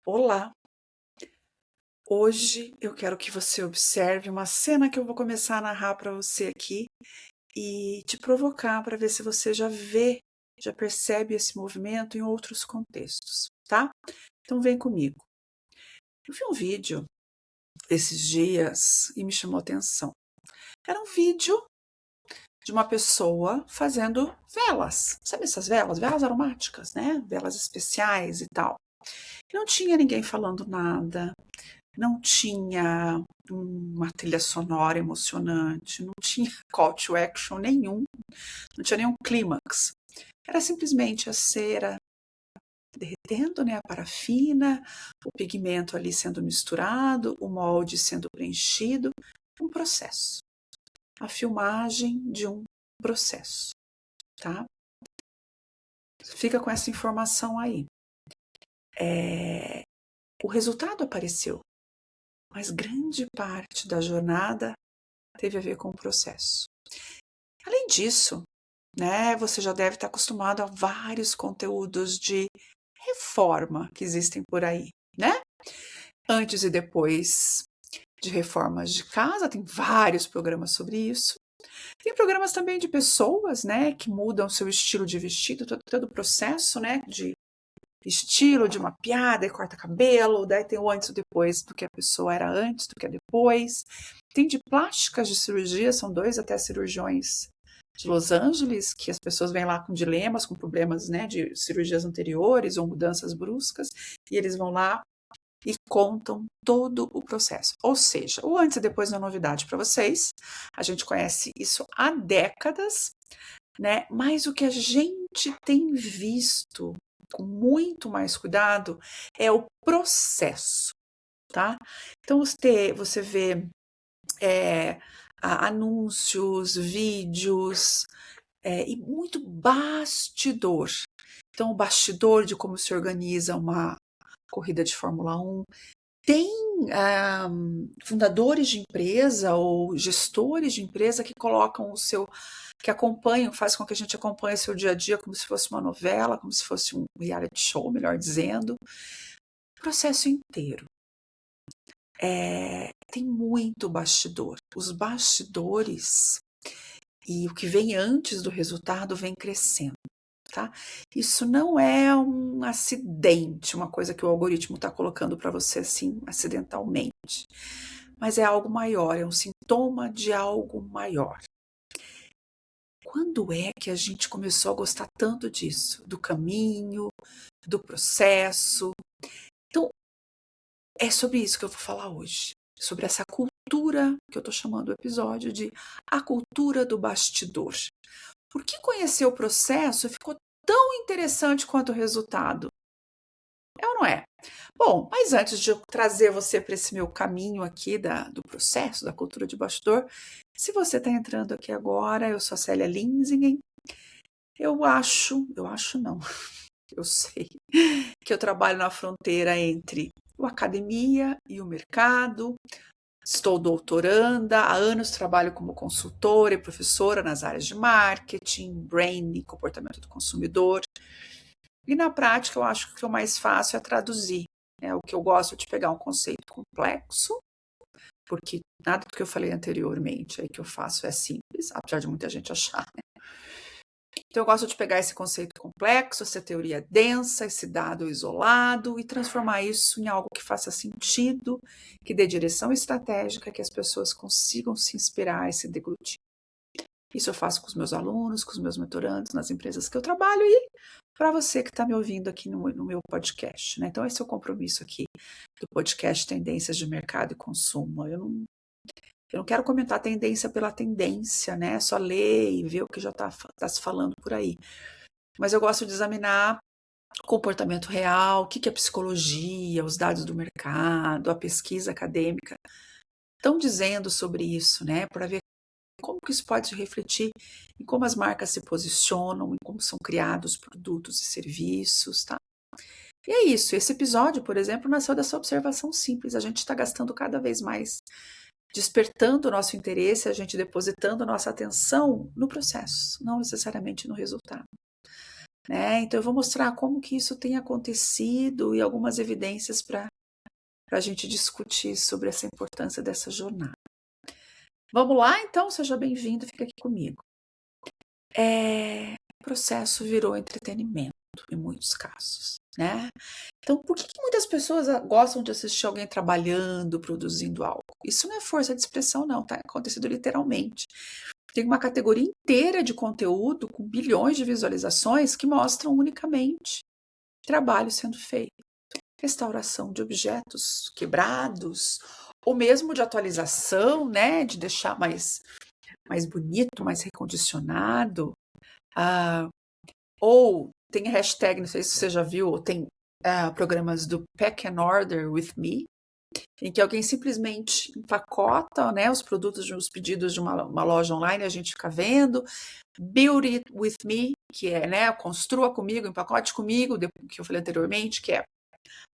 Olá! Hoje eu quero que você observe uma cena que eu vou começar a narrar para você aqui e te provocar para ver se você já percebe esse movimento em outros contextos, tá? Então vem comigo. Eu vi um vídeo esses dias e me chamou a atenção. Era um vídeo de uma pessoa fazendo velas. Sabe essas velas? Velas aromáticas, né? Velas especiais e tal. Não tinha ninguém falando nada. Não tinha uma trilha sonora emocionante, não tinha call to action nenhum, não tinha nenhum clímax. Era simplesmente a cera derretendo, né, a parafina, o pigmento ali sendo misturado, o molde sendo preenchido, um processo. A filmagem de um processo, tá? Fica com essa informação aí. O resultado apareceu, mas grande parte da jornada teve a ver com o processo. Além disso, né, você já deve estar acostumado a vários conteúdos de reforma que existem por aí, né? Antes e depois de reformas de casa, tem vários programas sobre isso. Tem programas também de pessoas, né, que mudam seu estilo de vestido, todo o processo, né, de estilo, de maquiada e corta cabelo, daí tem o antes e depois do que a pessoa era antes, do que é depois. Tem de plásticas de cirurgia, são 2 até cirurgiões de Los Angeles, que as pessoas vêm lá com dilemas, com problemas, né, de cirurgias anteriores ou mudanças bruscas, e eles vão lá e contam todo o processo. Ou seja, o antes e depois não é novidade para vocês, a gente conhece isso há décadas, né, mas o que a gente tem visto com muito mais cuidado é o processo, tá? Então você vê anúncios, vídeos e muito bastidor. Então, o bastidor de como se organiza uma corrida de Fórmula 1. Tem fundadores de empresa ou gestores de empresa que colocam que acompanham, faz com que a gente acompanhe seu dia a dia como se fosse uma novela, como se fosse um reality show, melhor dizendo. O processo inteiro. Tem muito bastidor. Os bastidores e o que vem antes do resultado vem crescendo, tá? Isso não é um acidente, uma coisa que o algoritmo está colocando para você assim, acidentalmente, mas é algo maior, é um sintoma de algo maior. Quando é que a gente começou a gostar tanto disso? Do caminho, do processo? Então, é sobre isso que eu vou falar hoje, sobre essa cultura que eu estou chamando o episódio de a cultura do bastidor. Por que conhecer o processo ficou tão interessante quanto o resultado? É ou não é? Bom, mas antes de eu trazer você para esse meu caminho aqui do processo, da cultura de bastidor, se você está entrando aqui agora, eu sou a Célia Linsingen. Eu acho não, eu sei que eu trabalho na fronteira entre a academia e o mercado. Estou doutoranda, há anos trabalho como consultora e professora nas áreas de marketing, branding, comportamento do consumidor. E na prática eu acho que o que é mais fácil é traduzir. O que eu gosto de pegar um conceito complexo, porque nada do que eu falei anteriormente aí que eu faço é simples, apesar de muita gente achar, né? Então eu gosto de pegar esse conceito complexo, essa teoria densa, esse dado isolado e transformar isso em algo que faça sentido, que dê direção estratégica, que as pessoas consigam se inspirar e se deglutir. Isso eu faço com os meus alunos, com os meus mentorandos, nas empresas que eu trabalho e para você que está me ouvindo aqui no meu podcast, né? Então esse é o compromisso aqui do podcast Tendências de Mercado e Consumo. Eu não quero comentar tendência pela tendência, né? Só ler e ver o que já está se falando por aí. Mas eu gosto de examinar o comportamento real, o que é psicologia, os dados do mercado, a pesquisa acadêmica estão dizendo sobre isso, né? Para ver como que isso pode refletir em como as marcas se posicionam, em como são criados produtos e serviços, tá? E é isso, esse episódio, por exemplo, nasceu dessa observação simples. A gente está gastando cada vez mais, despertando o nosso interesse, a gente depositando nossa atenção no processo, não necessariamente no resultado. né? Então eu vou mostrar como que isso tem acontecido e algumas evidências para a gente discutir sobre essa importância dessa jornada. Vamos lá, então, seja bem-vindo, fica aqui comigo. O processo virou entretenimento em muitos casos, né? Então, por que muitas pessoas gostam de assistir alguém trabalhando, produzindo algo? Isso não é força de expressão, não, tá acontecendo literalmente. Tem uma categoria inteira de conteúdo com bilhões de visualizações que mostram unicamente trabalho sendo feito. Restauração de objetos quebrados, ou mesmo de atualização, né? De deixar mais bonito, mais recondicionado. Ou tem hashtag, não sei se você já viu, tem programas do Pack and Order with Me, em que alguém simplesmente empacota, né, os produtos, os pedidos de uma loja online, a gente fica vendo. Build it with me, que é, né, construa comigo, empacote comigo, que eu falei anteriormente, que é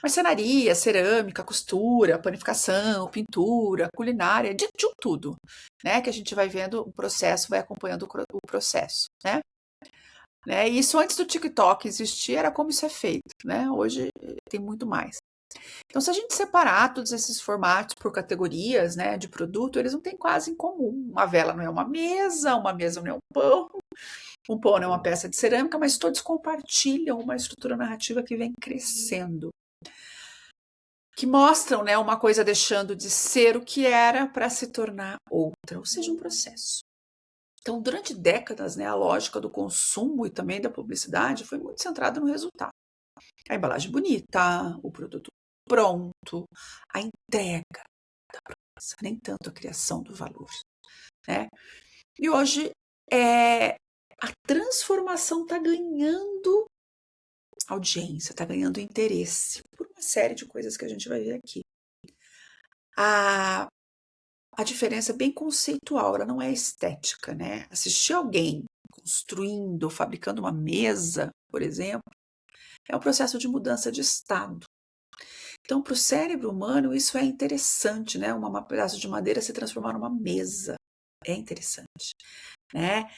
marcenaria, cerâmica, costura, panificação, pintura, culinária, de tudo, né, que a gente vai vendo o processo, vai acompanhando o processo, né. E isso antes do TikTok existir era como isso é feito, né? Hoje tem muito mais. Então, se a gente separar todos esses formatos por categorias, né, de produto, eles não têm quase em comum. Uma vela não é uma mesa não é um pão não é uma peça de cerâmica, mas todos compartilham uma estrutura narrativa que vem crescendo, que mostram, né, uma coisa deixando de ser o que era para se tornar outra, ou seja, um processo. Então, durante décadas, né, a lógica do consumo e também da publicidade foi muito centrada no resultado. A embalagem bonita, o produto pronto, a entrega da promessa, nem tanto a criação do valor, né? E hoje a transformação está ganhando audiência, está ganhando interesse por uma série de coisas que a gente vai ver aqui. A diferença é bem conceitual, ela não é estética, né? Assistir alguém construindo, fabricando uma mesa, por exemplo, é um processo de mudança de estado. Então, para o cérebro humano, isso é interessante, né? Um pedaço de madeira se transformar numa mesa. É interessante, né?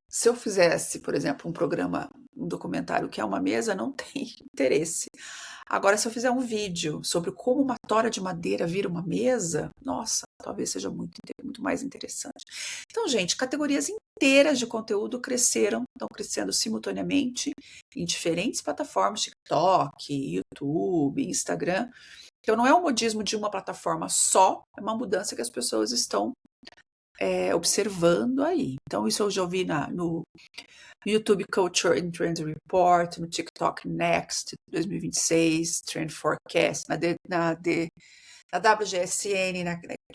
Se eu fizesse, por exemplo, um documentário que é uma mesa, não tem interesse. Agora, se eu fizer um vídeo sobre como uma tora de madeira vira uma mesa, nossa, talvez seja muito mais interessante. Então, gente, categorias inteiras de conteúdo estão crescendo simultaneamente em diferentes plataformas, TikTok, YouTube, Instagram. Então, não é um modismo de uma plataforma só, é uma mudança que as pessoas estão observando aí. Então, isso eu já ouvi no YouTube Culture and Trends Report, no TikTok Next 2026, Trend Forecast, na WGSN,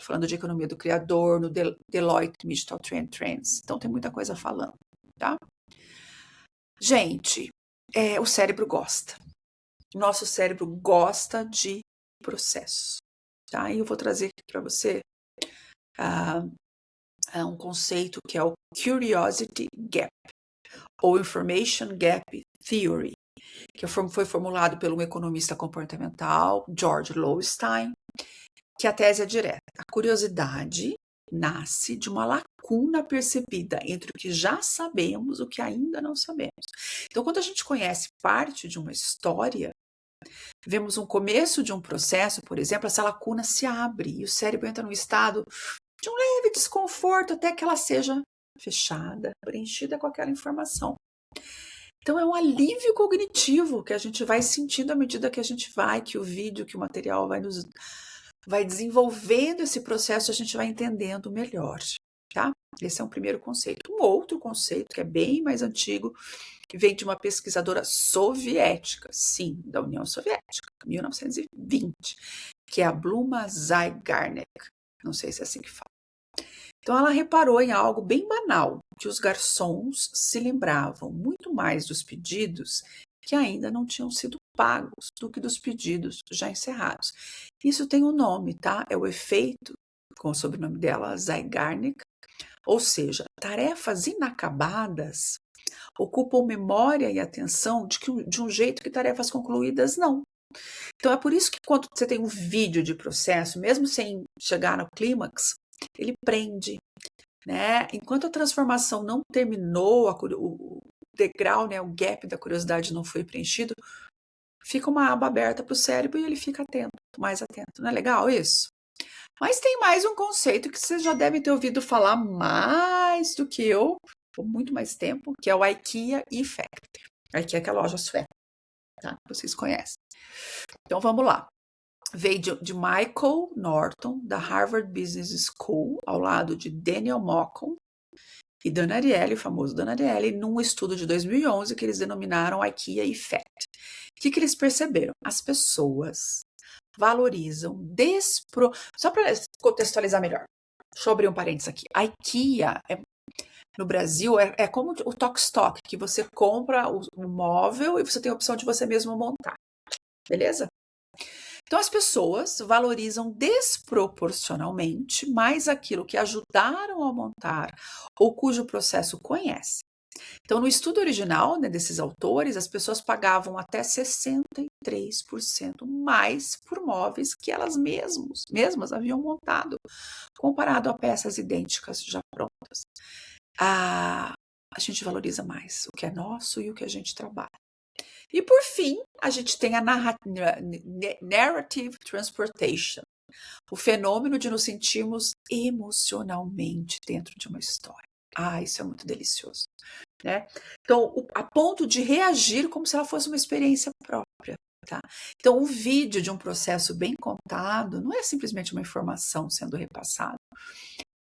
falando de economia do criador, no Deloitte Digital Trends. Então, tem muita coisa falando, tá? Gente, o cérebro gosta. Nosso cérebro gosta de processo, tá? E eu vou trazer aqui para você um conceito que é o Curiosity Gap, ou Information Gap Theory, que foi formulado pelo economista comportamental, George Lowenstein, que a tese é direta. A curiosidade nasce de uma lacuna percebida entre o que já sabemos e o que ainda não sabemos. Então, quando a gente conhece parte de uma história, vemos um começo de um processo, por exemplo, essa lacuna se abre e o cérebro entra num estado de um leve desconforto até que ela seja fechada, preenchida com aquela informação. Então é um alívio cognitivo que a gente vai sentindo à medida que a gente que o vídeo, que o material vai desenvolvendo esse processo, a gente vai entendendo melhor, tá? Esse é um primeiro conceito. Um outro conceito que é bem mais antigo, que vem de uma pesquisadora soviética, sim, da União Soviética, 1920, que é a Bluma Zygarnik. Não sei se é assim que fala. Então ela reparou em algo bem banal, que os garçons se lembravam muito mais dos pedidos que ainda não tinham sido pagos do que dos pedidos já encerrados. Isso tem um nome, tá? É o efeito, com o sobrenome dela, Zygarnik, ou seja, tarefas inacabadas ocupam memória e atenção de um jeito que tarefas concluídas não. Então é por isso que quando você tem um vídeo de processo, mesmo sem chegar no clímax, ele prende, né? Enquanto a transformação não terminou, degrau, né, o gap da curiosidade não foi preenchido, fica uma aba aberta para o cérebro e ele fica atento, mais atento. Não é legal isso? Mas tem mais um conceito que vocês já devem ter ouvido falar mais do que eu, por muito mais tempo, que é o IKEA Effect. A IKEA que é a loja sueca, tá? Vocês conhecem. Então vamos lá. Veio de Michael Norton, da Harvard Business School, ao lado de Daniel Mockon e Dan Ariely, o famoso Dan Ariely, num estudo de 2011 que eles denominaram IKEA Effect. O que eles perceberam? As pessoas valorizam Só para contextualizar melhor, deixa eu abrir um parênteses aqui. A IKEA, no Brasil, é como o Tok-Stock, que você compra o móvel e você tem a opção de você mesmo montar. Beleza? Então, as pessoas valorizam desproporcionalmente mais aquilo que ajudaram a montar ou cujo processo conhece. Então, no estudo original, né, desses autores, as pessoas pagavam até 63% mais por móveis que elas mesmas haviam montado, comparado a peças idênticas já prontas. A gente valoriza mais o que é nosso e o que a gente trabalha. E por fim, a gente tem a narrative transportation, o fenômeno de nos sentirmos emocionalmente dentro de uma história. Isso é muito delicioso, né? Então, a ponto de reagir como se ela fosse uma experiência própria, tá? Então, um vídeo de um processo bem contado não é simplesmente uma informação sendo repassada,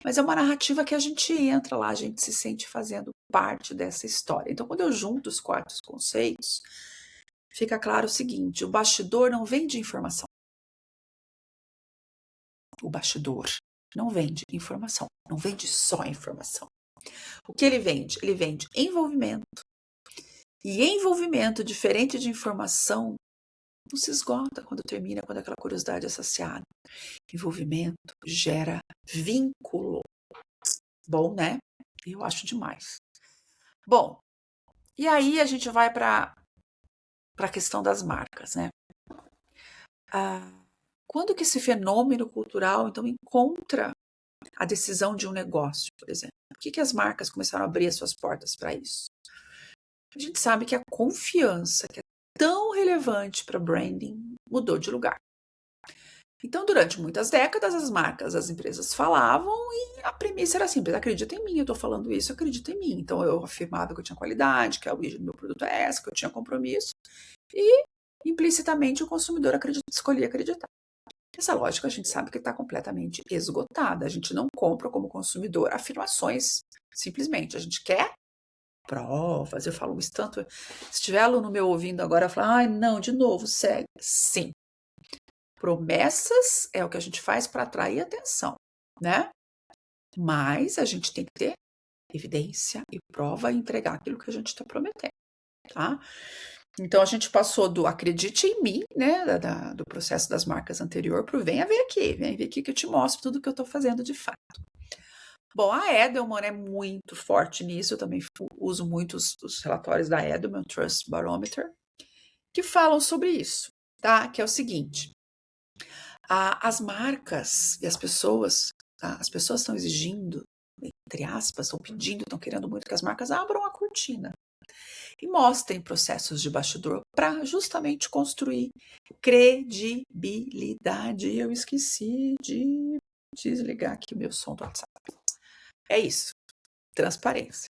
mas é uma narrativa que a gente entra lá, a gente se sente fazendo parte dessa história. Então, quando eu junto os 4 conceitos, fica claro o seguinte: o bastidor não vende informação. O bastidor não vende informação, não vende só informação. O que ele vende? Ele vende envolvimento. E envolvimento, diferente de informação, não se esgota quando termina, quando aquela curiosidade é saciada. Envolvimento gera vínculo. Bom, né? Eu acho demais. Bom, e aí a gente vai para a questão das marcas, né? Quando que esse fenômeno cultural, então, encontra a decisão de um negócio, por exemplo? Por que as marcas começaram a abrir as suas portas para isso? A gente sabe que a confiança, que é tão relevante para branding, mudou de lugar. Então, durante muitas décadas, as marcas, as empresas falavam e a premissa era simples: acredita em mim, eu estou falando isso, acredita em mim. Então, eu afirmava que eu tinha qualidade, que a origem do meu produto é essa, que eu tinha compromisso e, implicitamente, o consumidor escolhia acreditar. Essa lógica a gente sabe que está completamente esgotada. A gente não compra como consumidor afirmações, simplesmente. A gente quer provas. Eu falo isso tanto. Se tiver aluno meu ouvindo agora, fala: não, de novo, segue. Sim. Promessas é o que a gente faz para atrair atenção, né? Mas a gente tem que ter evidência e prova e entregar aquilo que a gente está prometendo, tá? Então, a gente passou do acredite em mim, né, do processo das marcas anterior, para o vem ver aqui que eu te mostro tudo que eu estou fazendo de fato. Bom, a Edelman é muito forte nisso, eu também uso muito os relatórios da Edelman, Trust Barometer, que falam sobre isso, tá? Que é o seguinte: as marcas e as pessoas estão exigindo, entre aspas, estão pedindo, estão querendo muito que as marcas abram a cortina e mostrem processos de bastidor para justamente construir credibilidade. Eu esqueci de desligar aqui o meu som do WhatsApp. É isso, transparência.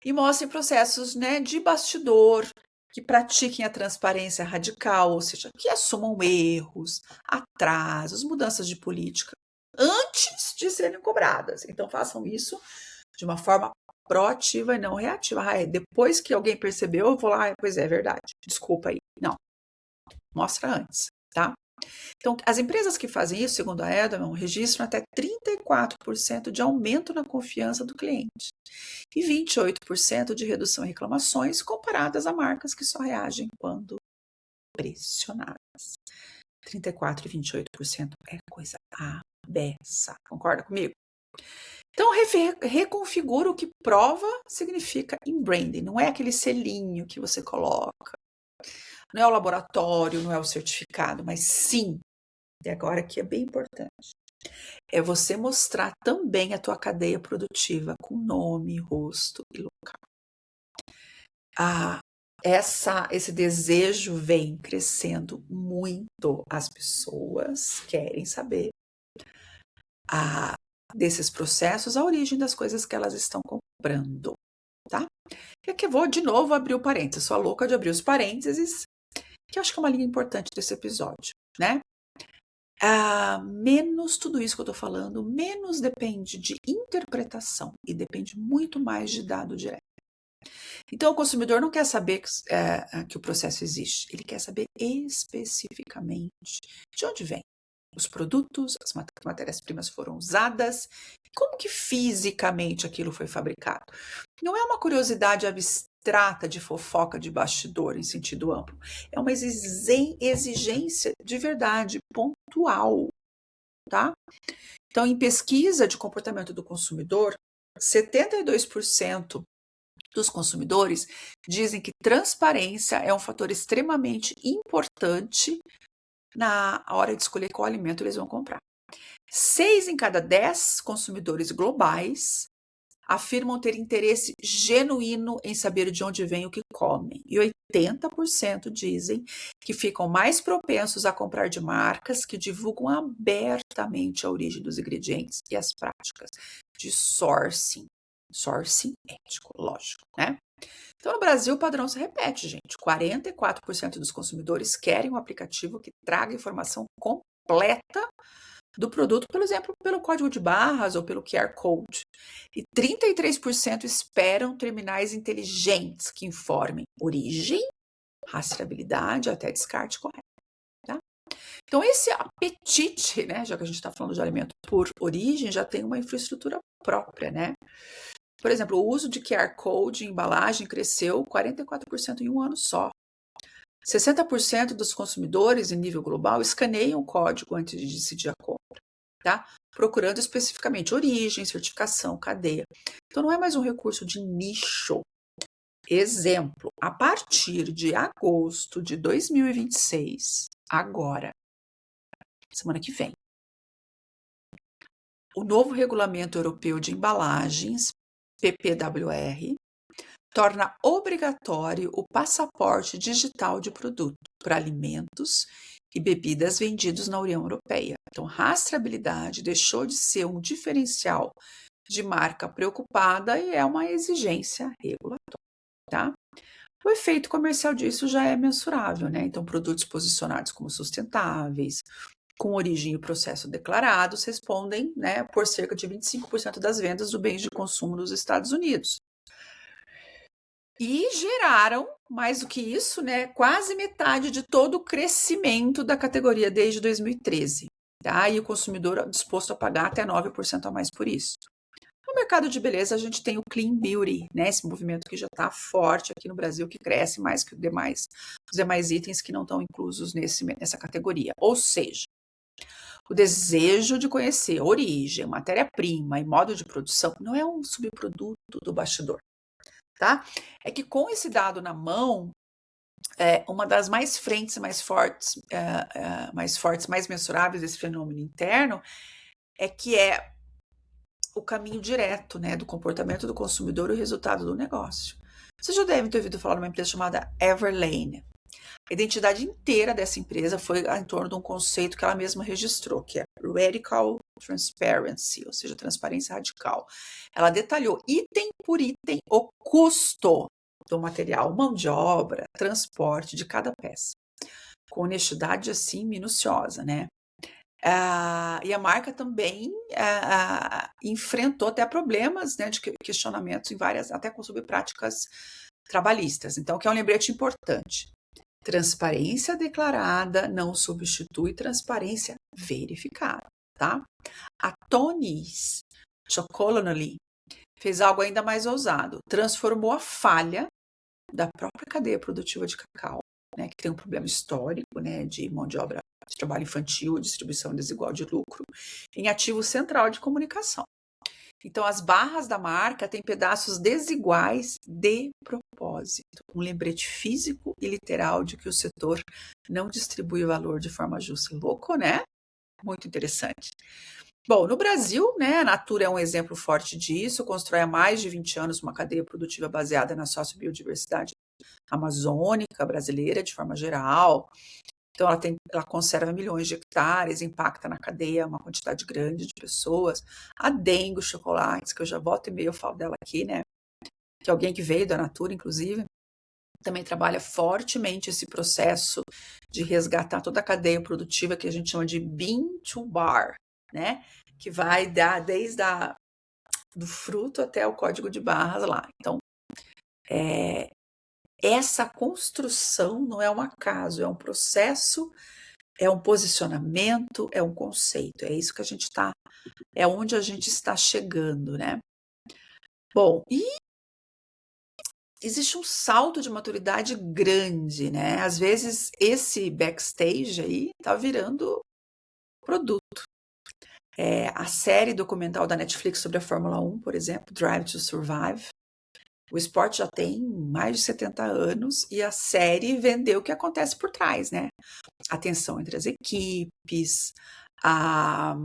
E mostrem processos, né, de bastidor, que pratiquem a transparência radical, ou seja, que assumam erros, atrasos, mudanças de política antes de serem cobradas. Então, façam isso de uma forma proativa e não reativa. Depois que alguém percebeu, eu vou lá, pois é verdade, desculpa aí. Não, mostra antes, tá? Então, as empresas que fazem isso, segundo a Edelman, registram até 34% de aumento na confiança do cliente e 28% de redução em reclamações comparadas a marcas que só reagem quando pressionadas. 34% e 28% é coisa abessa. Concorda comigo? Então, reconfigura o que prova significa em branding. Não é aquele selinho que você coloca. Não é o laboratório, não é o certificado, mas sim, e agora que é bem importante, é você mostrar também a tua cadeia produtiva com nome, rosto e local. Ah, esse desejo vem crescendo muito. As pessoas querem saber ah, desses processos, a origem das coisas que elas estão comprando, tá? E aqui eu vou de novo abrir o parênteses. Sou a louca de abrir os parênteses, que eu acho que é uma linha importante desse episódio, né? Menos tudo isso que eu tô falando, menos depende de interpretação e depende muito mais de dado direto. Então, o consumidor não quer saber que o processo existe, ele quer saber especificamente de onde vem os produtos, as matérias-primas foram usadas, como que fisicamente aquilo foi fabricado. Não é uma curiosidade abstrata de fofoca de bastidor em sentido amplo, é uma exigência de verdade pontual, tá? Então, em pesquisa de comportamento do consumidor, 72% dos consumidores dizem que transparência é um fator extremamente importante na hora de escolher qual alimento eles vão comprar. 6 em cada 10 consumidores globais afirmam ter interesse genuíno em saber de onde vem o que comem. E 80% dizem que ficam mais propensos a comprar de marcas que divulgam abertamente a origem dos ingredientes e as práticas de sourcing. Sourcing ético, lógico, né? Então, no Brasil, o padrão se repete, gente. 44% dos consumidores querem um aplicativo que traga informação completa do produto, por exemplo, pelo código de barras ou pelo QR Code. E 33% esperam terminais inteligentes que informem origem, rastreabilidade até descarte correto. Tá? Então, esse apetite, né, já que a gente está falando de alimento por origem, já tem uma infraestrutura própria, né? Por exemplo, o uso de QR Code em embalagem cresceu 44% em um ano só. 60% dos consumidores em nível global escaneiam o código antes de decidir a compra, tá? Procurando especificamente origem, certificação, cadeia. Então não é mais um recurso de nicho. Exemplo, a partir de agosto de 2026, agora, semana que vem, o novo Regulamento Europeu de Embalagens, PPWR, torna obrigatório o passaporte digital de produto para alimentos e bebidas vendidos na União Europeia. Então, rastreabilidade deixou de ser um diferencial de marca preocupada e é uma exigência regulatória, tá? O efeito comercial disso já é mensurável, né? Então, produtos posicionados como sustentáveis, com origem e processo declarados, respondem, né, por cerca de 25% das vendas do bens de consumo nos Estados Unidos. E geraram, mais do que isso, né, quase metade de todo o crescimento da categoria desde 2013. Tá? E o consumidor disposto a pagar até 9% a mais por isso. No mercado de beleza, a gente tem o Clean Beauty, né, esse movimento que já está forte aqui no Brasil, que cresce mais que os demais itens que não estão inclusos nessa categoria. Ou seja, o desejo de conhecer origem, matéria-prima e modo de produção não é um subproduto do bastidor. Tá? É que com esse dado na mão, uma das mais frentes, mais fortes, mais mensuráveis desse fenômeno interno é que é o caminho direto, né, do comportamento do consumidor e o resultado do negócio. Vocês já devem ter ouvido falar de uma empresa chamada Everlane. A identidade inteira dessa empresa foi em torno de um conceito que ela mesma registrou, que é Radical Transparency, ou seja, transparência radical. Ela detalhou item por item o custo do material, mão de obra, transporte de cada peça, com honestidade assim minuciosa, né? E a marca também enfrentou até problemas, né, de questionamentos em várias, até com sobre práticas trabalhistas. Então, que é um lembrete importante. Transparência declarada não substitui transparência verificada, tá? A Tony's Chocolonely fez algo ainda mais ousado. Transformou a falha da própria cadeia produtiva de cacau, né, que tem um problema histórico, né, de mão de obra de trabalho infantil, distribuição desigual de lucro, em ativo central de comunicação. Então, as barras da marca têm pedaços desiguais de propósito, um lembrete físico e literal de que o setor não distribui o valor de forma justa. Louco, né? Muito interessante. Bom, no Brasil, né, a Natura é um exemplo forte disso, constrói há mais de 20 anos uma cadeia produtiva baseada na sociobiodiversidade amazônica brasileira, de forma geral. Então, ela conserva milhões de hectares, impacta na cadeia uma quantidade grande de pessoas. A Dengo Chocolates, que eu já volto e meio eu falo dela aqui, né? Que é alguém que veio da Natura, inclusive, também trabalha fortemente esse processo de resgatar toda a cadeia produtiva que a gente chama de bean to bar, né? Que vai dar desde do fruto até o código de barras lá. Então, essa construção não é um acaso, é um processo, é um posicionamento, é um conceito. É isso que a gente está, é onde a gente está chegando, né? Bom, e existe um salto de maturidade grande, né? Às vezes esse backstage aí tá virando produto. A série documental da Netflix sobre a Fórmula 1, por exemplo, Drive to Survive, o esporte já tem mais de 70 anos e a série vendeu o que acontece por trás, né? A tensão entre as equipes, a,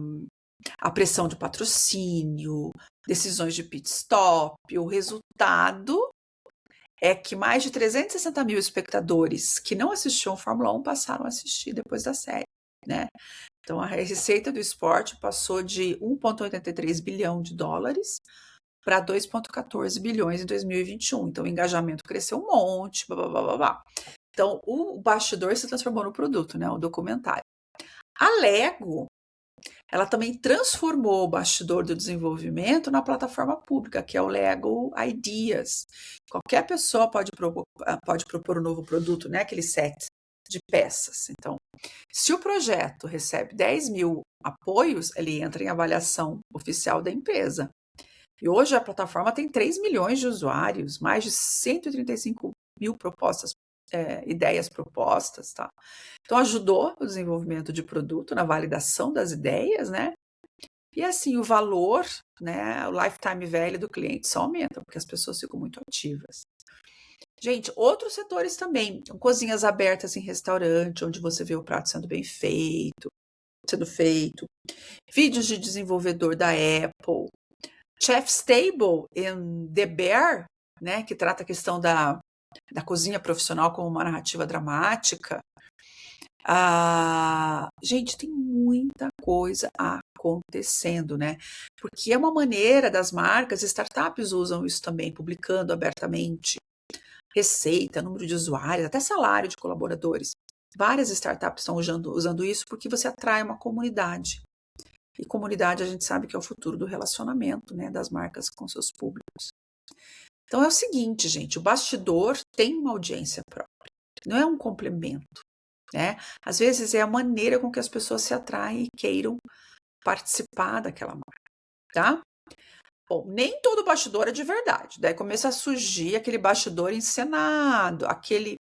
a pressão de patrocínio, decisões de pit stop, o resultado é que mais de 360 mil espectadores que não assistiam Fórmula 1 passaram a assistir depois da série, né? Então, a receita do esporte passou de 1,83 bilhão de dólares para 2,14 bilhões em 2021. Então, o engajamento cresceu um monte, blá, blá, blá, blá, blá. Então, o bastidor se transformou no produto, né? O documentário. A Lego, ela também transformou o bastidor do desenvolvimento na plataforma pública, que é o Lego Ideas. Qualquer pessoa pode propor um novo produto, né? Aquele set de peças. Então, se o projeto recebe 10 mil apoios, ele entra em avaliação oficial da empresa. E hoje a plataforma tem 3 milhões de usuários, mais de 135 mil ideias propostas, tá? Então ajudou no desenvolvimento de produto, na validação das ideias, né? E assim, o valor, né, o lifetime value do cliente só aumenta, porque as pessoas ficam muito ativas. Gente, outros setores também, cozinhas abertas em restaurante, onde você vê o prato sendo feito, vídeos de desenvolvedor da Apple, Chef's Table em The Bear, né, que trata a questão da cozinha profissional como uma narrativa dramática. Gente, tem muita coisa acontecendo, né? Porque é uma maneira das marcas, startups usam isso também, publicando abertamente receita, número de usuários, até salário de colaboradores. Várias startups estão usando isso porque você atrai uma comunidade. E comunidade a gente sabe que é o futuro do relacionamento, né, das marcas com seus públicos. Então é o seguinte, gente, o bastidor tem uma audiência própria, não é um complemento, né? Às vezes é a maneira com que as pessoas se atraem e queiram participar daquela marca, tá? Bom, nem todo bastidor é de verdade, daí começa a surgir aquele bastidor encenado, aquele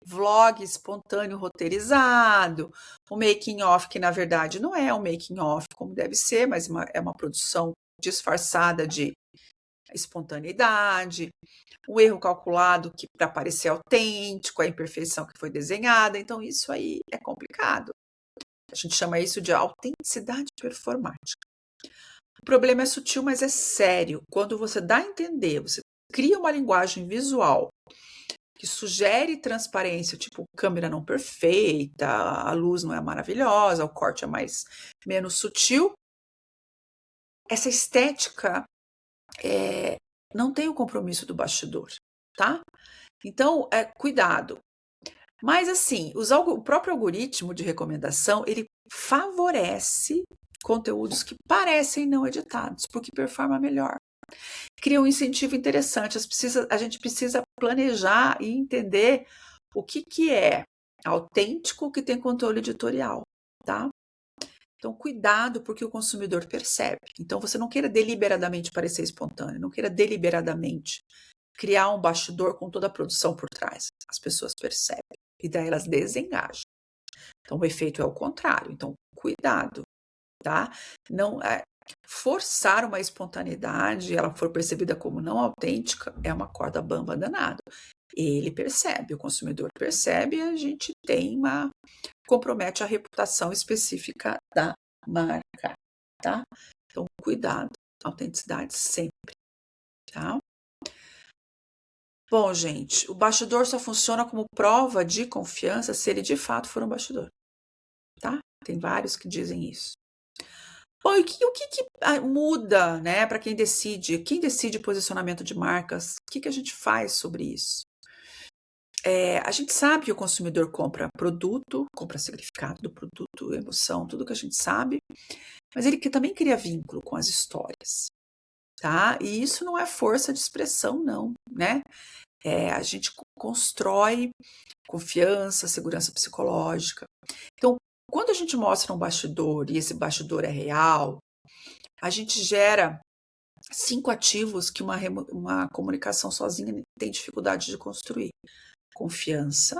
vlog espontâneo roteirizado, o making of que na verdade não é um making of como deve ser, mas é uma produção disfarçada de espontaneidade, o erro calculado que para parecer autêntico, a imperfeição que foi desenhada, então isso aí é complicado. A gente chama isso de autenticidade performática. O problema é sutil, mas é sério. Quando você dá a entender, você cria uma linguagem visual que sugere transparência, tipo câmera não perfeita, a luz não é maravilhosa, o corte é menos sutil. Essa estética não tem o compromisso do bastidor, tá? Então, cuidado. Mas assim, o próprio algoritmo de recomendação, ele favorece conteúdos que parecem não editados, porque performa melhor. Cria um incentivo interessante. A gente precisa planejar e entender o que é autêntico, que tem controle editorial, tá? Então, cuidado, porque o consumidor percebe. Então, você não queira deliberadamente parecer espontâneo, não queira deliberadamente criar um bastidor com toda a produção por trás. As pessoas percebem e daí elas desengajam. Então, o efeito é o contrário. Então, cuidado, tá? Não forçar uma espontaneidade, ela for percebida como não autêntica, é uma corda bamba danada. Ele percebe, o consumidor percebe, e a gente compromete a reputação específica da marca, tá? Então, cuidado, autenticidade sempre, tá? Bom, gente, o bastidor só funciona como prova de confiança se ele de fato for um bastidor, tá? Tem vários que dizem isso. Bom, e o que muda, né, para quem decide? Quem decide posicionamento de marcas? O que a gente faz sobre isso? A gente sabe que o consumidor compra produto, compra significado do produto, emoção, tudo que a gente sabe, mas ele também cria vínculo com as histórias, tá? E isso não é força de expressão, não, né? A gente constrói confiança, segurança psicológica. Então, quando a gente mostra um bastidor e esse bastidor é real, a gente gera 5 ativos que uma comunicação sozinha tem dificuldade de construir. Confiança,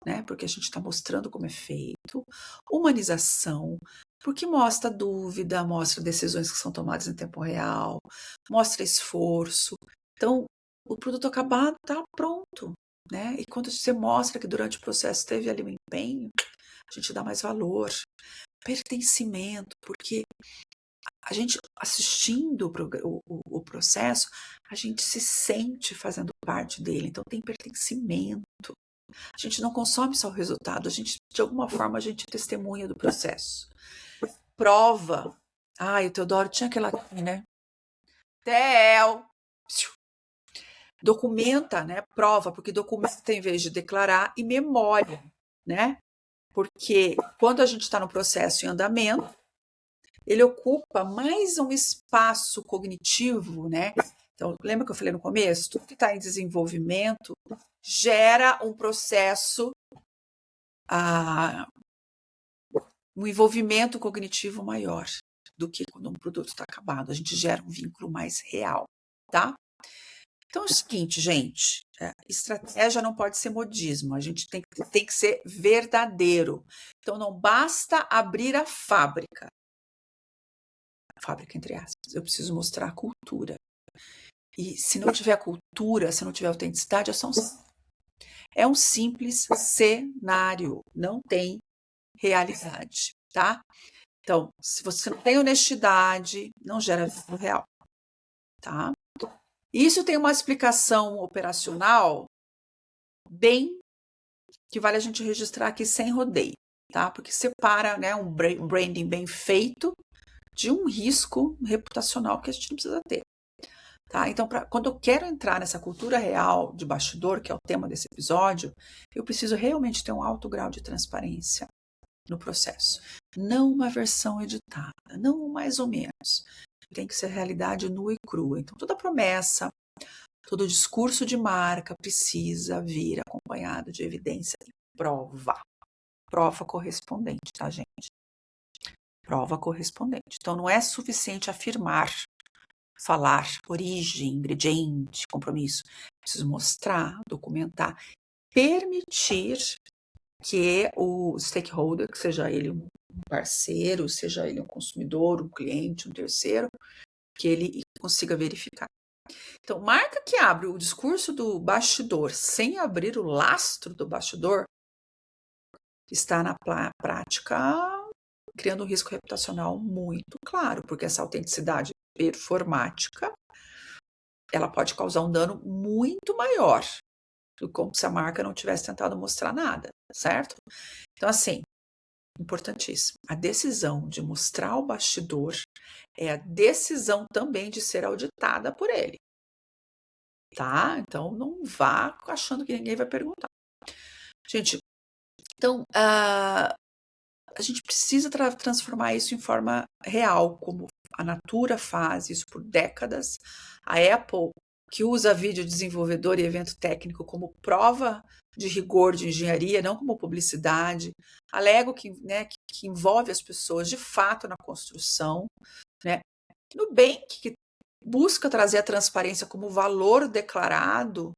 né? Porque a gente está mostrando como é feito. Humanização, porque mostra dúvida, mostra decisões que são tomadas em tempo real, mostra esforço. Então, o produto acabado está pronto, né? E quando você mostra que durante o processo teve ali um empenho, a gente dá mais valor. Pertencimento, porque a gente assistindo o processo, a gente se sente fazendo parte dele, então tem pertencimento. A gente não consome só o resultado, a gente, de alguma forma, a gente testemunha do processo. Prova. Ai, o Teodoro tinha aquela aqui, né? Tel. Documenta, né? Prova, porque documenta em vez de declarar, e memória, né? Porque quando a gente está no processo em andamento, ele ocupa mais um espaço cognitivo, né? Então, lembra que eu falei no começo? Tudo que está em desenvolvimento gera um processo, um envolvimento cognitivo maior do que quando um produto está acabado. A gente gera um vínculo mais real, tá? Então é o seguinte, gente, estratégia não pode ser modismo, a gente tem que ser verdadeiro. Então não basta abrir a fábrica entre aspas, eu preciso mostrar a cultura. E se não tiver cultura, se não tiver autenticidade, é um simples cenário, não tem realidade, tá? Então, se você não tem honestidade, não gera vínculo real, tá? Isso tem uma explicação operacional bem que vale a gente registrar aqui sem rodeio, tá? Porque separa, né, um branding bem feito de um risco reputacional que a gente não precisa ter. Tá? Então, quando eu quero entrar nessa cultura real de bastidor, que é o tema desse episódio, eu preciso realmente ter um alto grau de transparência no processo. Não uma versão editada, não mais ou menos. Tem que ser realidade nua e crua. Então, toda promessa, todo discurso de marca precisa vir acompanhado de evidência e prova. Prova correspondente, tá, gente? Prova correspondente. Então, não é suficiente afirmar, falar origem, ingrediente, compromisso. Preciso mostrar, documentar, permitir que o stakeholder, que seja ele um parceiro, seja ele um consumidor, um cliente, um terceiro, que ele consiga verificar. Então, marca que abre o discurso do bastidor sem abrir o lastro do bastidor está na prática criando um risco reputacional muito claro, porque essa autenticidade performática ela pode causar um dano muito maior do que como se a marca não tivesse tentado mostrar nada, certo? Então, assim, importantíssimo. A decisão de mostrar o bastidor é a decisão também de ser auditada por ele, tá? Então, não vá achando que ninguém vai perguntar. Gente, então, a gente precisa transformar isso em forma real, como a Natura faz isso por décadas. A Apple, que usa vídeo desenvolvedor e evento técnico como prova de rigor de engenharia, não como publicidade. A Lego, né, que envolve as pessoas de fato na construção. Né? Nubank, que busca trazer a transparência como valor declarado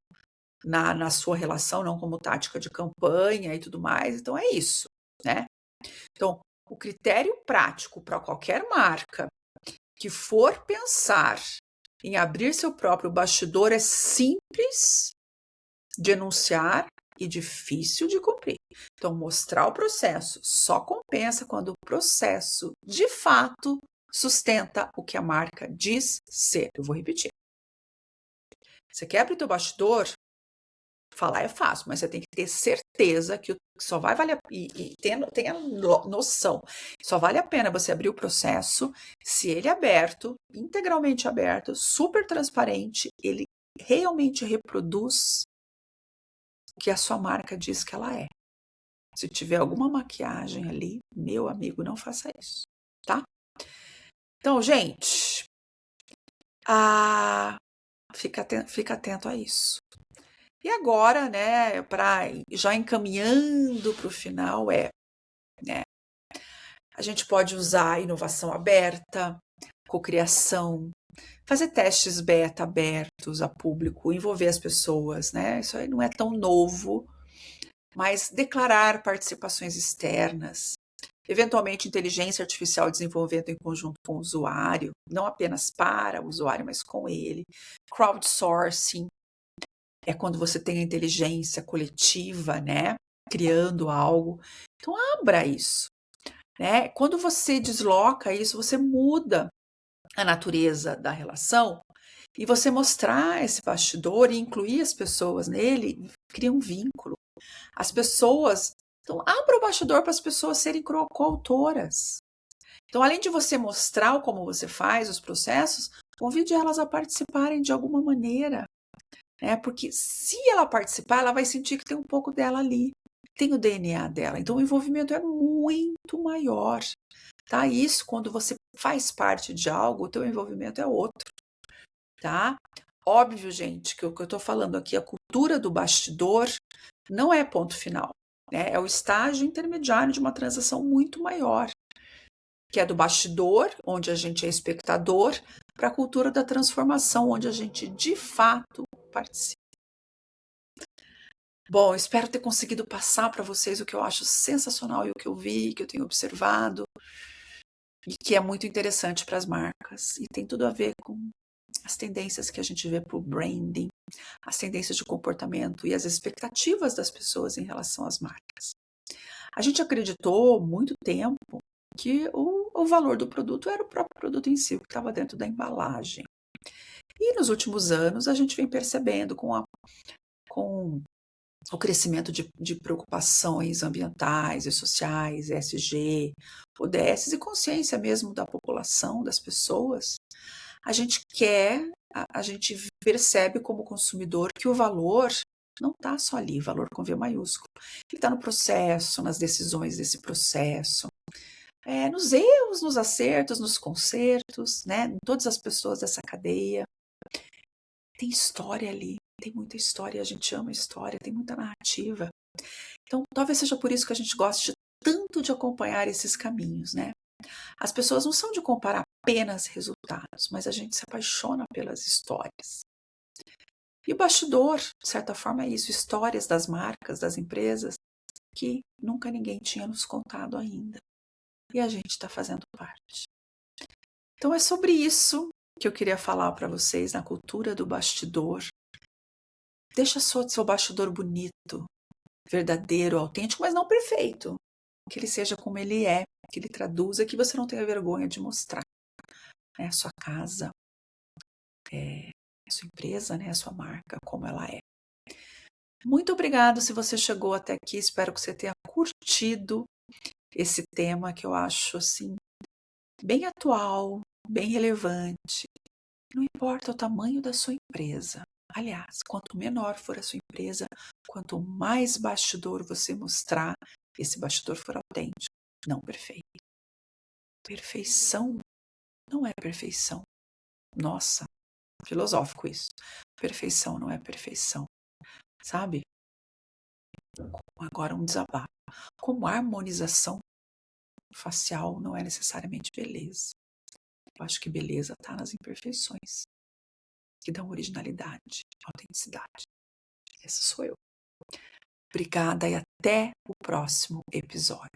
na sua relação, não como tática de campanha e tudo mais. Então, é isso, né? Então, o critério prático para qualquer marca que for pensar em abrir seu próprio bastidor é simples de enunciar e difícil de cumprir. Então, mostrar o processo só compensa quando o processo, de fato, sustenta o que a marca diz ser. Eu vou repetir. Você quer abrir teu bastidor? Falar é fácil, mas você tem que ter certeza que só vai valer e tenha noção. Só vale a pena você abrir o processo se ele é aberto, integralmente aberto, super transparente, ele realmente reproduz o que a sua marca diz que ela é. Se tiver alguma maquiagem ali, meu amigo, não faça isso, tá? Então, gente, fica atento a isso. E agora, né, já encaminhando para o final, né, a gente pode usar a inovação aberta, cocriação, fazer testes beta abertos a público, envolver as pessoas, né? Isso aí não é tão novo, mas declarar participações externas, eventualmente inteligência artificial desenvolvendo em conjunto com o usuário, não apenas para o usuário, mas com ele, crowdsourcing, é quando você tem a inteligência coletiva, né, criando algo. Então abra isso, né? Quando você desloca isso, você muda a natureza da relação e você mostrar esse bastidor e incluir as pessoas nele, cria um vínculo. As pessoas, então abra o bastidor para as pessoas serem coautoras. Então, além de você mostrar como você faz os processos, convide elas a participarem de alguma maneira, né? Porque se ela participar, ela vai sentir que tem um pouco dela ali, tem o DNA dela. Então, o envolvimento é muito maior, tá? Isso, quando você faz parte de algo, o teu envolvimento é outro, tá? Óbvio, gente, que o que eu estou falando aqui, a cultura do bastidor, não é ponto final, né? É o estágio intermediário de uma transação muito maior, que é do bastidor, onde a gente é espectador, para a cultura da transformação, onde a gente de fato participa. Bom, espero ter conseguido passar para vocês o que eu acho sensacional e o que eu vi, que eu tenho observado, e que é muito interessante para as marcas. E tem tudo a ver com as tendências que a gente vê para o branding, as tendências de comportamento e as expectativas das pessoas em relação às marcas. A gente acreditou muito tempo que o valor do produto era o próprio produto em si, o que estava dentro da embalagem. E nos últimos anos a gente vem percebendo com o crescimento de preocupações ambientais e sociais, ESG, ODS e consciência mesmo da população, das pessoas, a gente a gente percebe como consumidor que o valor não está só ali, valor com V maiúsculo. Ele está no processo, nas decisões desse processo, nos erros, nos acertos, nos consertos, né? Em todas as pessoas dessa cadeia. Tem história ali, tem muita história, a gente ama história, tem muita narrativa. Então, talvez seja por isso que a gente goste tanto de acompanhar esses caminhos, né? As pessoas não são de comparar apenas resultados, mas a gente se apaixona pelas histórias. E o bastidor, de certa forma, é isso, histórias das marcas, das empresas, que nunca ninguém tinha nos contado ainda. E a gente está fazendo parte. Então é sobre isso que eu queria falar para vocês na cultura do bastidor. Deixa seu bastidor bonito, verdadeiro, autêntico, mas não perfeito. Que ele seja como ele é, que ele traduza, que você não tenha vergonha de mostrar. Né? A sua casa, a sua empresa, né? A sua marca, como ela é. Muito obrigado se você chegou até aqui. Espero que você tenha curtido esse tema que eu acho assim bem atual, bem relevante. Não importa o tamanho da sua empresa. Aliás, quanto menor for a sua empresa, quanto mais bastidor você mostrar, esse bastidor for autêntico, não perfeito. Perfeição não é perfeição. Nossa, filosófico isso. Perfeição não é perfeição. Sabe? Agora um desabafo. Como harmonização facial não é necessariamente beleza. Eu acho que beleza está nas imperfeições, que dão originalidade, autenticidade. Essa sou eu. Obrigada e até o próximo episódio.